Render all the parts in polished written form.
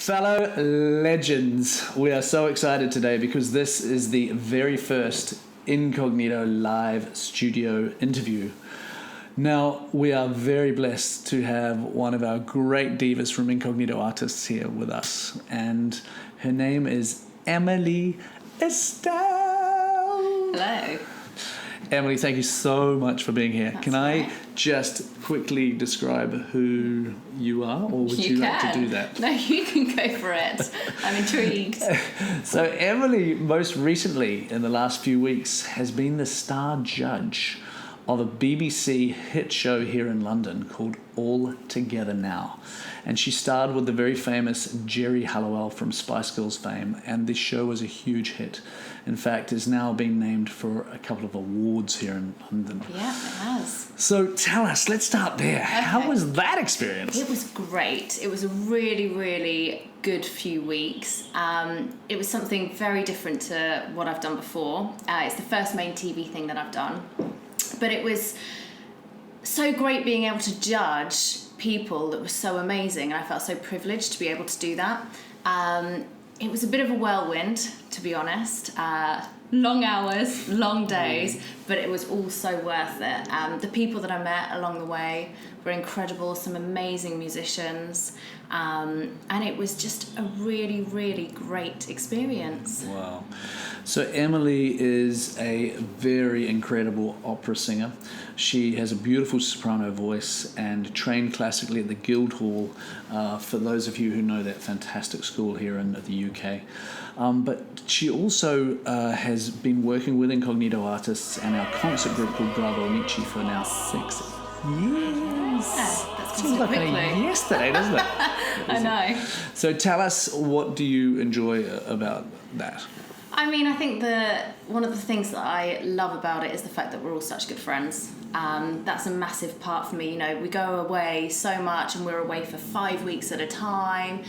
Fellow legends, we are so excited today because this is the very first Incognito live studio interview. Now, we are very blessed to have one of our great divas from Incognito artists here with us, and her name is Emily Estelle. Hello. Emily, thank you so much for being here. That's Can I right. just quickly describe who you are, or would you like to do that? No, you can go for it. I'm intrigued. So Emily, most recently in the last few weeks, has been the star judge of a BBC hit show here in London called All Together Now. And she starred with the very famous Jerry Halliwell from Spice Girls fame, and this show was a huge hit. In fact, is now being named for a couple of awards here in London. Yeah, it has. So tell us, let's start there. Okay. How was that experience? It was great. It was a really, really good few weeks. It was something very different to what I've done before. It's the first main TV thing that I've done. But it was so great being able to judge people that were so amazing, and I felt so privileged to be able to do that. It was a bit of a whirlwind, to be honest. Long hours, long days, but it was all so worth it. The people that I met along the way were incredible, some amazing musicians, and it was just a really, really great experience. Wow. So Emily is a very incredible opera singer. She has a beautiful soprano voice and trained classically at the Guildhall, for those of you who know that fantastic school here in the UK. But she also has been working with Incognito artists and our concert group called Bravo Amici for now 6 years. That's Seems like quickly. yesterday, doesn't it? I know. So tell us, what do you enjoy about that? I mean, I think one of the things that I love about it is the fact that we're all such good friends. That's a massive part for me. You know, we go away so much, and we're away for 5 weeks at a time.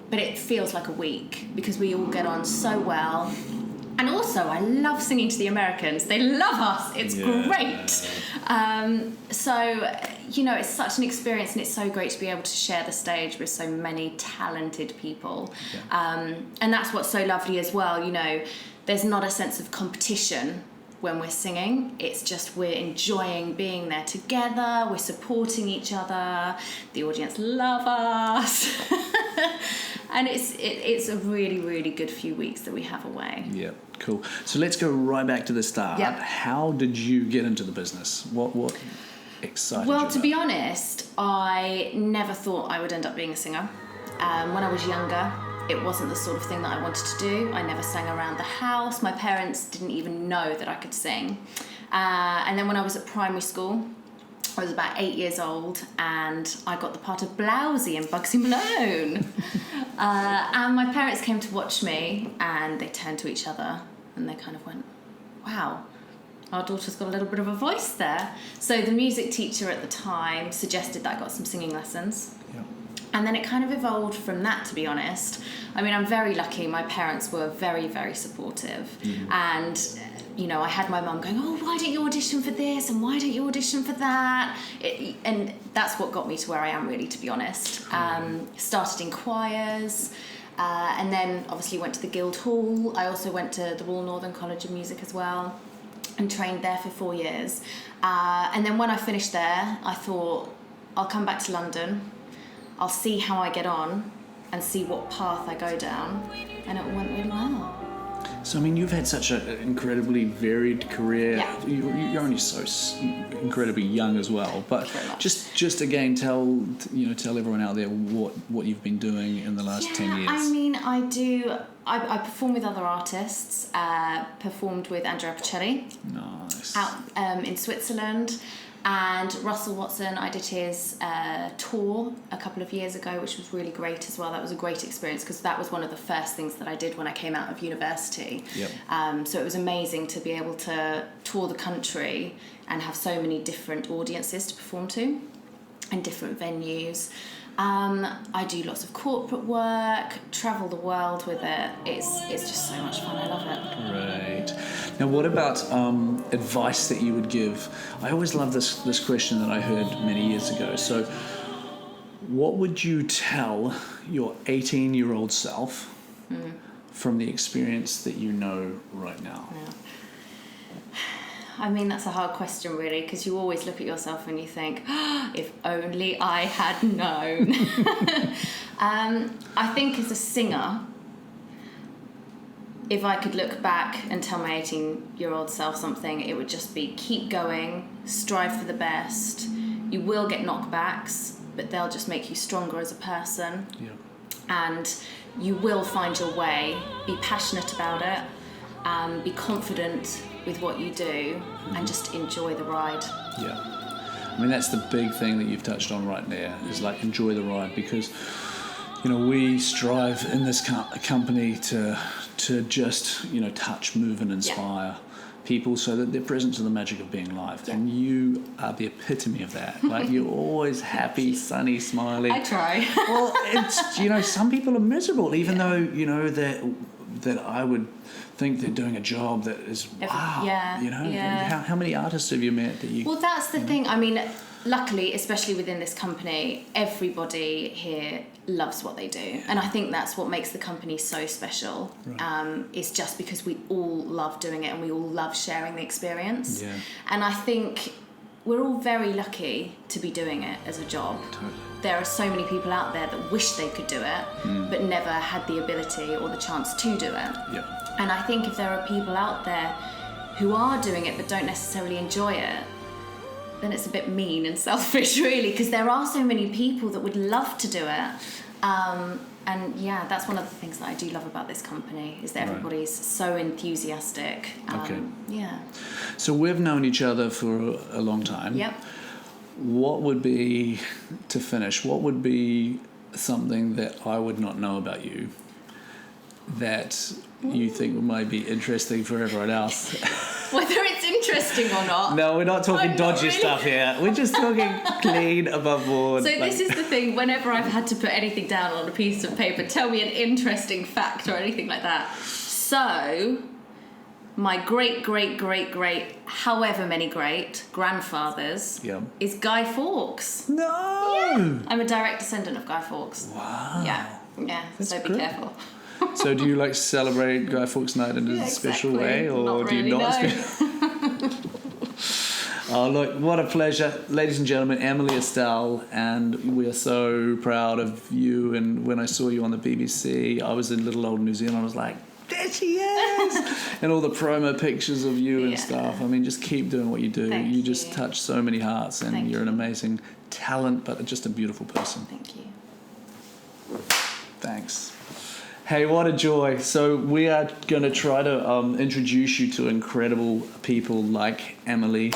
But it feels like a week because we all get on so well. And also, I love singing to the Americans. They love us. It's great. So, you know, it's such an experience, and it's so great to be able to share the stage with so many talented people. Yeah. And that's what's so lovely as well. You know, there's not a sense of competition when we're singing. It's just we're enjoying being there together. We're supporting each other. The audience love us. And it's a really, really good few weeks that we have away. Yeah, cool. So let's go right back to the start. Yep. How did you get into the business? What excited you? Well, to be honest, I never thought I would end up being a singer. When I was younger, it wasn't the sort of thing that I wanted to do. I never sang around the house. My parents didn't even know that I could sing. And then when I was at primary school, I was about 8 years old, and I got the part of Blousey in Bugsy Malone. And my parents came to watch me, and they turned to each other, and they kind of went, wow, our daughter's got a little bit of a voice there. So the music teacher at the time suggested that I got some singing lessons. Yeah. And then it kind of evolved from that, to be honest. I mean, I'm very lucky. My parents were very, very supportive. Mm-hmm. And, you know, I had my mum going, oh, why don't you audition for this? And why don't you audition for that? And that's what got me to where I am, really, to be honest. Started in choirs. And then, obviously, went to the Guildhall. I also went to the Royal Northern College of Music as well, and trained there for 4 years. And then when I finished there, I thought, I'll come back to London. I'll see how I get on and see what path I go down, and it went really well. So, I mean, you've had such an incredibly varied career. Yeah. You're only so incredibly young as well. But just again, tell everyone out there what you've been doing in the last 10 years. I mean, I perform with other artists. Performed with Andrea Bocelli. Nice. Out in Switzerland. And Russell Watson, I did his tour a couple of years ago, which was really great as well. That was a great experience because that was one of the first things that I did when I came out of university. Yep. So it was amazing to be able to tour the country and have so many different audiences to perform to and different venues. I do lots of corporate work, travel the world with it. It's just so much fun. I love it. Right. Now, what about advice that you would give? I always love this question that I heard many years ago. So, What would you tell your 18-year-old self from the experience that you know right now? Yeah. I mean, that's a hard question, really, because you always look at yourself and you think, if only I had known. I think as a singer, if I could look back and tell my 18-year-old self something, it would just be keep going, strive for the best. You will get knockbacks, but they'll just make you stronger as a person. Yeah. And you will find your way. Be passionate about it. Be confident with what you do, and just enjoy the ride. Yeah. I mean, that's the big thing that you've touched on right there, is like enjoy the ride, because, you know, we strive in this company to just, you know, touch, move and inspire people so that they're present to the magic of being live. And you are the epitome of that. Like, you're always happy, sunny, smiling. I try. Well, it's, you know, some people are miserable, even though, you know, that I would think they're doing a job that is wow. You know, how many artists have you met that you? Well, that's the thing. I mean, luckily, especially within this company, everybody here loves what they do, and I think that's what makes the company so special. Right. Is just because we all love doing it and we all love sharing the experience. Yeah. And I think we're all very lucky to be doing it as a job. Totally. There are so many people out there that wish they could do it, but never had the ability or the chance to do it. Yeah. And I think if there are people out there who are doing it but don't necessarily enjoy it, then it's a bit mean and selfish, really, because there are so many people that would love to do it. And yeah, that's one of the things that I do love about this company, is that everybody's so enthusiastic. Yeah. So we've known each other for a long time. Yep. What would be, to finish, what would be something that I would not know about you that you think might be interesting for everyone else? Whether it's interesting or not. No, we're not talking dodgy stuff here. We're just talking clean, above board. So this is the thing, whenever I've had to put anything down on a piece of paper, tell me an interesting fact or anything like that. So, my great, however many great grandfathers is Guy Fawkes. No! Yeah. I'm a direct descendant of Guy Fawkes. Wow. Yeah, That's so great. be careful. So do you like celebrate Guy Fawkes Night in a special way, or not do really, you not? No. Oh, look, what a pleasure. Ladies and gentlemen, Emily Estelle, and we are so proud of you. And when I saw you on the BBC, I was in little old New Zealand, I was like, there she is! And all the promo pictures of you and stuff. I mean, just keep doing what you do. Thank you just touch so many hearts, and you're an amazing talent, but just a beautiful person. Thank you. Thanks. Hey, what a joy. So we are going to try to introduce you to incredible people like Emily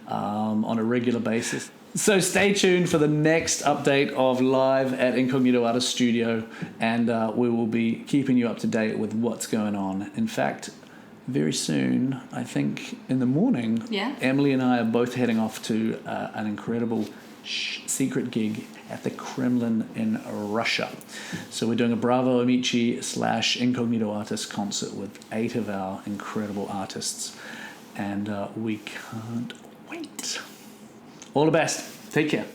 on a regular basis. So stay tuned for the next update of Live at Incognito Studio, and we will be keeping you up to date with what's going on. In fact, very soon, I think in the morning, Emily and I are both heading off to an incredible secret gig at the Kremlin in Russia. So we're doing a Bravo Amici / Incognito Artist concert with 8 of our incredible artists, and we can't wait. All the best. Take care.